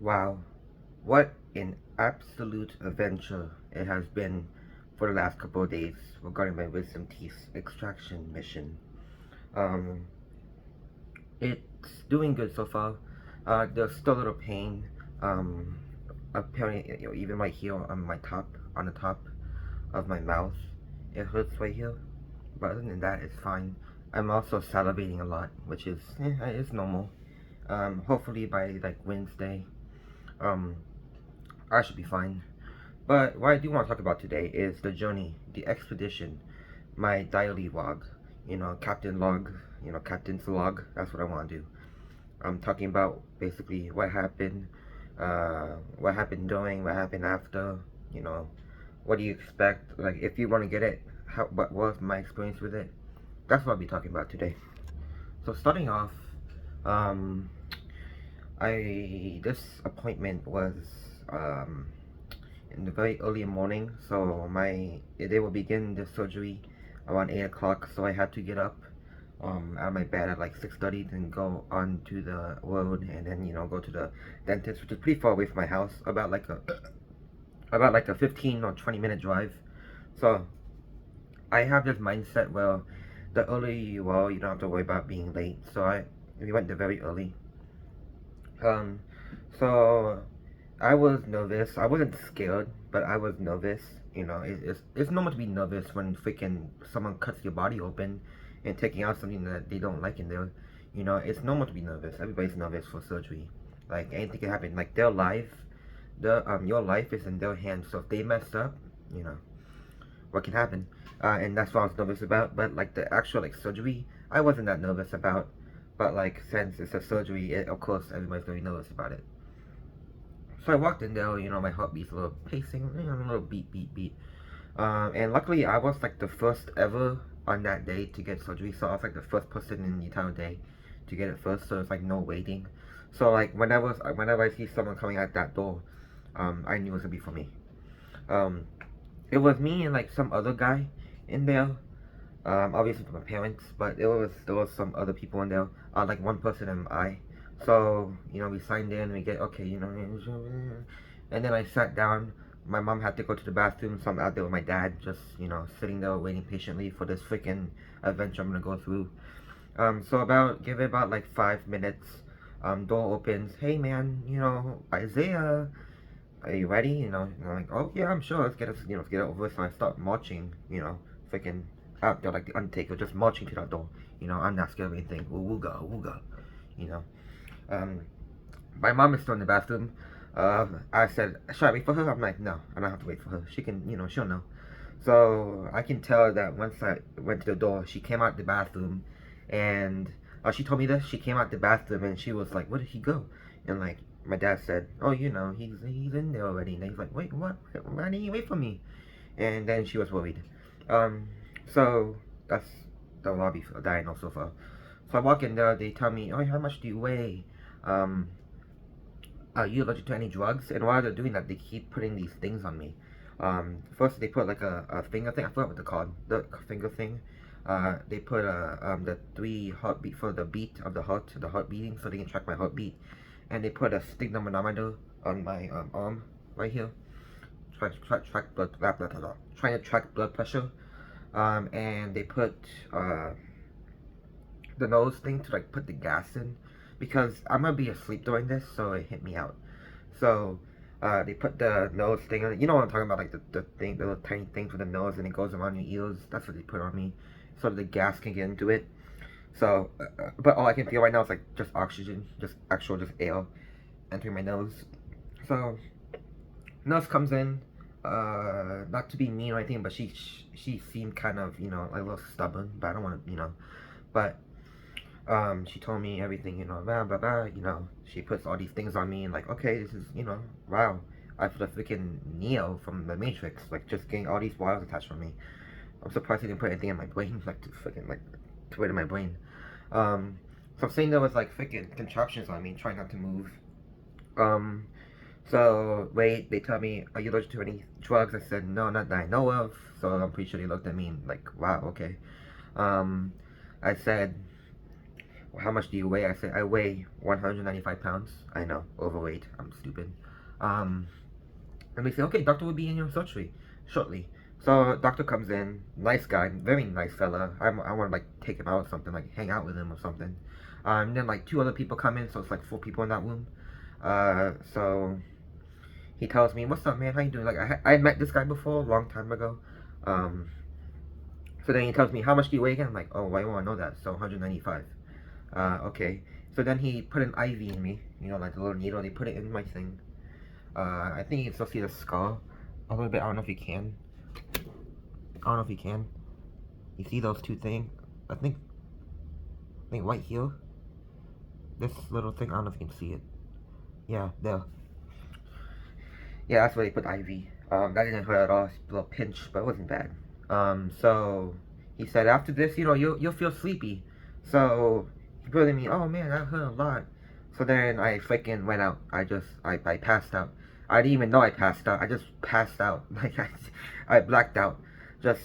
Wow, what an absolute adventure it has been for the last couple of days regarding my wisdom teeth extraction mission. Um, it's doing good so far. There's still a little pain. Um, Apparently, even right here on the top of my mouth, it hurts right here. But other than that, it's fine. I'm also salivating a lot, which is normal. Hopefully by like Wednesday, um, I should be fine. But what I do want to talk about today is the journey, the expedition, my daily log. Captain log, captain's log. That's what I want to do. I'm talking about basically what happened during, what happened after. You know, what do you expect? Like, if you want to get it, what was my experience with it? That's what I'll be talking about today. So starting off, um, this appointment was um, in the very early morning, so they will begin the surgery around 8 o'clock. So I had to get up out of my bed at like 6:30, then go onto the road, and then go to the dentist, which is pretty far away from my house, about like a 15 or 20 minute drive. So I have this mindset where the earlier you are, you don't have to worry about being late. So we went there very early. Um, so I was nervous. I wasn't scared, but I was nervous. It's normal to be nervous when freaking someone cuts your body open and taking out something that they don't like in there. It's normal to be nervous. Everybody's nervous for surgery. Like anything can happen. Like your life is in their hands. So if they mess up, you know what can happen. And that's what I was nervous about. But like the actual like surgery, I wasn't that nervous about. But like since it's a surgery, of course everybody's gonna be nervous about it. So I walked in there, my heartbeat's a little pacing, a little beat, beat, beat. And luckily, I was like the first ever on that day to get surgery. So I was like the first person in the entire day to get it first. So it's like no waiting. So like whenever I see someone coming out that door, I knew it was gonna be for me. Um, it was me and like some other guy in there. Obviously my parents, but there was some other people in there. Like one person and I. So we signed in and we get okay, and then I sat down. My mom had to go to the bathroom, so I'm out there with my dad, just sitting there waiting patiently for this freaking adventure I'm gonna go through. So give it about like 5 minutes. Door opens. Hey man, Isaiah, are you ready? And I'm like, oh yeah, I'm sure. Let's get it over with. So I start marching. Freaking out there like the Undertaker, just marching to that door. I'm not scared of anything. Wooga, wooga. You know. Um, my mom is still in the bathroom. I said, should I wait for her? I'm like, no, I don't have to wait for her. She can, she'll know. So I can tell that once I went to the door, she came out the bathroom, and she told me this. She came out the bathroom and she was like, "Where did he go?" And like my dad said, "Oh, he's in there already." And he's like, "Wait, what? Why didn't you wait for me?" And then she was worried. Um, so that's the lobby that I know so far. So I walk in there. They tell me, "Oh, how much do you weigh? Um, are you allergic to any drugs?" And while they're doing that, they keep putting these things on me. First they put like a finger thing. I forgot what they're called. The finger thing. They put the three heartbeat for the beat of the heart beating, so they can track my heartbeat. And they put a stigmanometer on my arm right here, trying to track blood pressure. And they put the nose thing to like put the gas in, because I'm gonna be asleep during this, so it hit me out. So they put the nose thing on. You know what I'm talking about, like the thing, the little tiny thing for the nose, and it goes around your ears. That's what they put on me, so the gas can get into it. So, but all I can feel right now is like just oxygen, just air entering my nose. So nurse comes in, not to be mean or anything, but she seemed kind of like a little stubborn. But I don't want to but she told me everything, blah blah blah. She puts all these things on me and like, okay, this is wow. I feel like freaking Neo from the Matrix, like just getting all these wires attached on me. I'm surprised he didn't put anything in my brain, like to freaking like to it in my brain. So I'm saying there was like freaking contraptions on me, trying not to move. Um, so wait, they tell me, are you allergic to any drugs? I said no, not that I know of. So I'm pretty sure they looked at me and like, wow, okay. Um, I said, how much do you weigh? I said, I weigh 195 pounds. I know, overweight. I'm stupid. Um, and they say, okay, doctor will be in your surgery shortly. So doctor comes in, nice guy, very nice fella. I want to like take him out or something, like hang out with him or something. And then like two other people come in, so it's like four people in that room. So he tells me, "What's up, man? How you doing?" Like I met this guy before, a long time ago. Um, so then he tells me, "How much do you weigh again?" I'm like, "Oh, why do I want to know that?" So 195. Okay. So then he put an IV in me, you know, like a little needle. They put it in my thing. I think you can still see the skull a little bit. I don't know if you can. I don't know if you can. You see those two things? I think right here. This little thing. I don't know if you can see it. Yeah, there. Yeah, that's where they put IV. That didn't hurt at all. A little pinch, but it wasn't bad. So he said after this, you know, you'll feel sleepy. So he put it in me. Oh man, that hurt a lot. So then I freaking went out. I passed out. I didn't even know I passed out. I just passed out. Like I blacked out. Just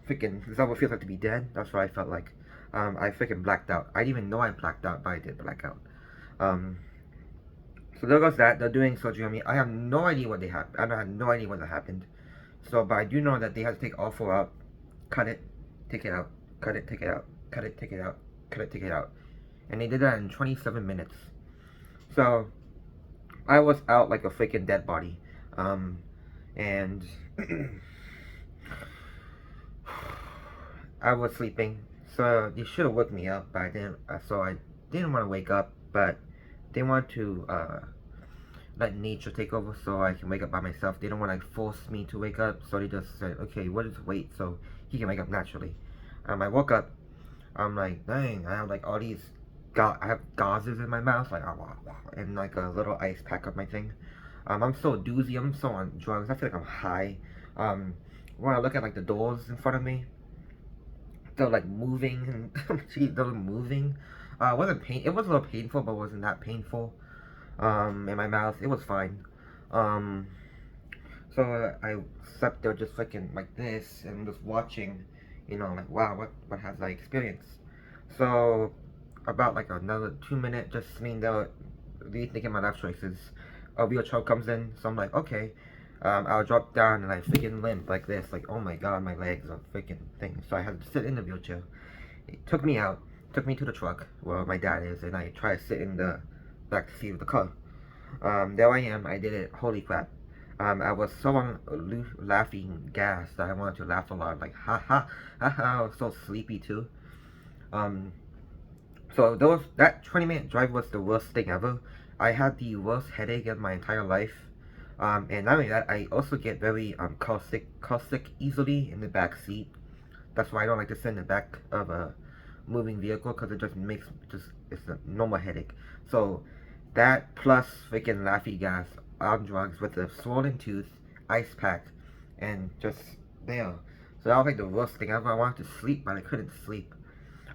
freaking. Is that what it feels like to be dead? That's what I felt like. I freaking blacked out. I didn't even know I blacked out, but I did black out. So there goes that. They're doing surgery on me. I have no idea what they have. I have no idea what happened. So, but I do know that they had to take all four out, cut it, take it out, cut it, take it out, cut it, take it out, cut it, take it out. And they did that in 27 minutes. So, I was out like a freaking dead body. And I was sleeping. So, they should have woke me up, but I didn't. So, I didn't want to wake up, but they want to, let nature take over so I can wake up by myself. They don't want to force me to wake up, so they just said, okay, we'll just wait so he can wake up naturally. I woke up, I'm like, dang, I have like all these, I have gauzes in my mouth, like, and like a little ice pack up my thing. I'm so doozy, I'm so on drugs, I feel like I'm high. When I look at like the doors in front of me, they're like moving, and they're moving. It was a little painful, but it wasn't that painful. In my mouth. It was fine. So I slept there just freaking like this and just watching, you know, like wow, what have I experienced? So about like another 2 minutes just sitting there, rethinking my life choices. A wheelchair comes in, so I'm like, okay. I'll drop down and I freaking limp like this, like oh my god, my legs are freaking thing. So I had to sit in the wheelchair. It took me out, took me to the truck where my dad is, and I tried to sit in the back seat of the car. There I am. I did it. Holy crap. I was so on laughing gas that I wanted to laugh a lot. Like, ha ha, ha ha. I was so sleepy too. So that 20-minute drive was the worst thing ever. I had the worst headache of my entire life. And not only that, I also get very caustic easily in the back seat. That's why I don't like to sit in the back of a moving vehicle, because it just makes it's a normal headache. So that plus freaking laffy gas on drugs with a swollen tooth, ice pack, and just there. So that was like the worst thing ever. I wanted to sleep, but I couldn't sleep.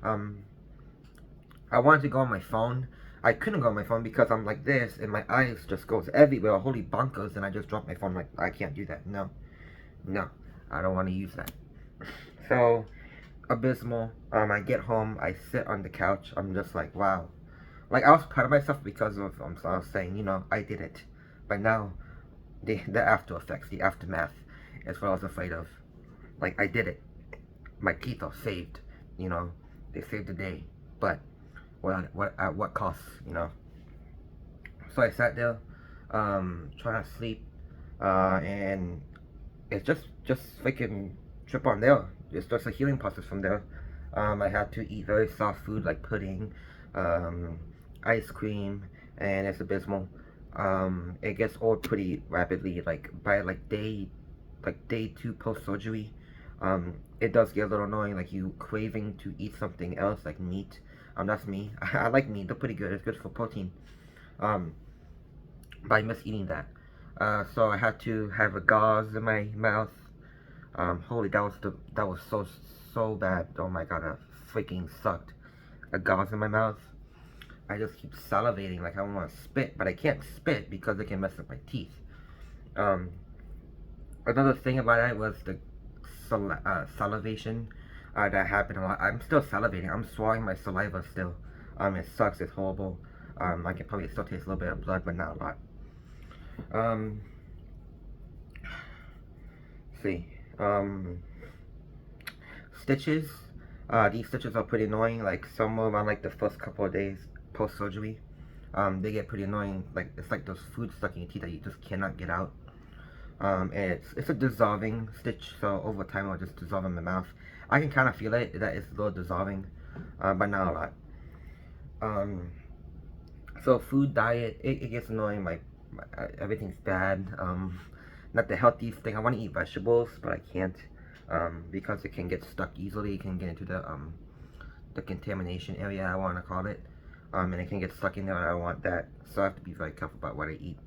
I wanted to go on my phone. I couldn't go on my phone because I'm like this, and my eyes just goes everywhere, holy bonkers, and I just dropped my phone. Like, I can't do that. No, I don't want to use that. So abysmal. I get home, I sit on the couch. I'm just like, wow. Like, I was proud of myself because of I was saying, you know, I did it. But now, the after effects, the aftermath, is what I was afraid of. Like, I did it. My teeth are saved. You know, they saved the day. But at what cost? You know. So I sat there, trying to sleep, and it's just freaking trip on there. It's just a healing process from there. I had to eat very soft food like pudding, ice cream, and it's abysmal. It gets old pretty rapidly. Like by day 2 post surgery, it does get a little annoying. Like you craving to eat something else like meat. That's me. I like meat. They're pretty good. It's good for protein. But I miss eating that. So I had to have a gauze in my mouth. Holy, that was so bad. Oh my god, that freaking sucked. A gauze in my mouth. I just keep salivating like I want to spit, but I can't spit because it can mess up my teeth. Another thing about that was the salivation. that happened a lot. I'm still salivating. I'm swallowing my saliva still. It sucks. It's horrible. I can probably still taste a little bit of blood, but not a lot. Um, see. Stitches. These stitches are pretty annoying. Like somewhere around like the first couple of days post surgery, they get pretty annoying. Like it's like those food stuck in your teeth that you just cannot get out. And it's a dissolving stitch, so over time it'll just dissolve in my mouth. I can kind of feel it that it's a little dissolving, but not a lot. So food diet, it gets annoying. Everything's bad. Not the healthiest thing. I want to eat vegetables, but I can't, because it can get stuck easily. It can get into the contamination area, I want to call it, and it can get stuck in there. And I don't want that, so I have to be very careful about what I eat.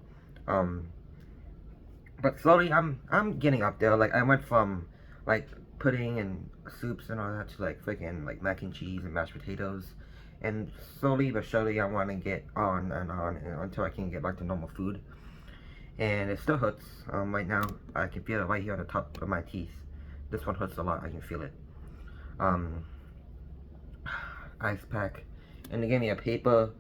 But slowly I'm getting up there. Like I went from like pudding and soups and all that to like freaking like mac and cheese and mashed potatoes, and slowly but surely I want to get on and on until I can get back to normal food. And it still hurts right now. I can feel it right here on the top of my teeth. This one hurts a lot. I can feel it. Ice pack, and they gave me a paper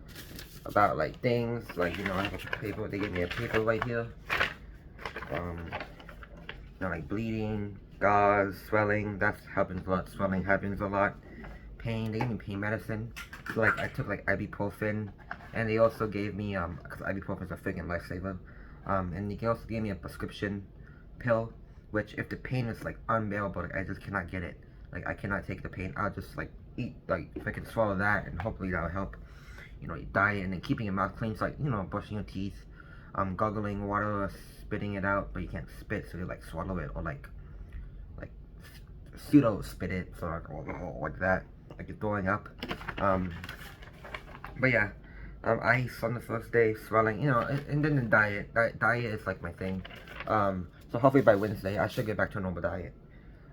about like things like, you know, I have a paper. They gave me a paper right here. You know, like bleeding, gauze, swelling. That's happens a lot. Swelling happens a lot. Pain. They gave me pain medicine. So like I took like ibuprofen, and they also gave me because ibuprofen is a freaking lifesaver. And they also gave me a prescription pill, which if the pain is like unbearable, like, I just cannot get it. Like I cannot take the pain. I'll just like eat, like if I can swallow that, and hopefully that'll help. You know, diet and then keeping your mouth clean, so like, you know, brushing your teeth, gargling water, or spitting it out, but you can't spit, so you like swallow it, or like pseudo spit it, so like that, like you're throwing up. But yeah, ice on the first day, swelling, you know, and then the diet. Diet is like my thing. So hopefully by Wednesday I should get back to a normal diet.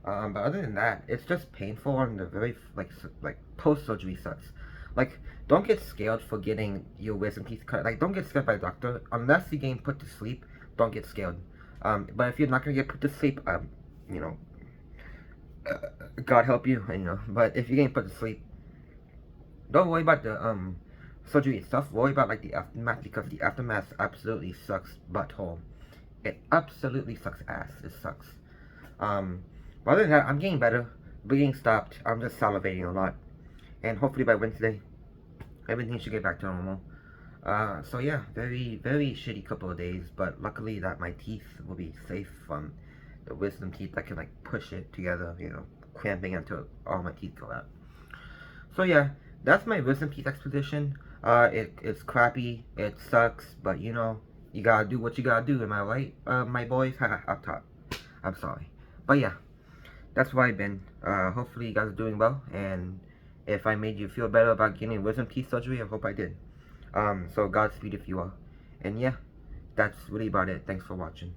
But other than that, it's just painful, and the very like post-surgery sucks. Like, don't get scared for getting your wisdom teeth cut. Like, don't get scared by a doctor unless you're getting put to sleep. Don't get scared. But if you're not gonna get put to sleep, you know, God help you, you know. But if you're getting put to sleep, don't worry about the surgery itself. Worry about like the aftermath, because the aftermath absolutely sucks butthole. It absolutely sucks ass. It sucks. But other than that, I'm getting better. Bleeding stopped. I'm just salivating a lot. And hopefully by Wednesday, everything should get back to normal. So yeah, very, very shitty couple of days. But luckily that my teeth will be safe from the wisdom teeth. I can like push it together, you know, cramping until all my teeth go out. So yeah, that's my wisdom teeth expedition. It's crappy. It sucks. But you know, you gotta do what you gotta do. Am I right, my boys? Haha, up top. I'm sorry. But yeah, that's where I've been. Hopefully you guys are doing well, and if I made you feel better about getting wisdom teeth surgery, I hope I did. So Godspeed if you are. And yeah, that's really about it. Thanks for watching.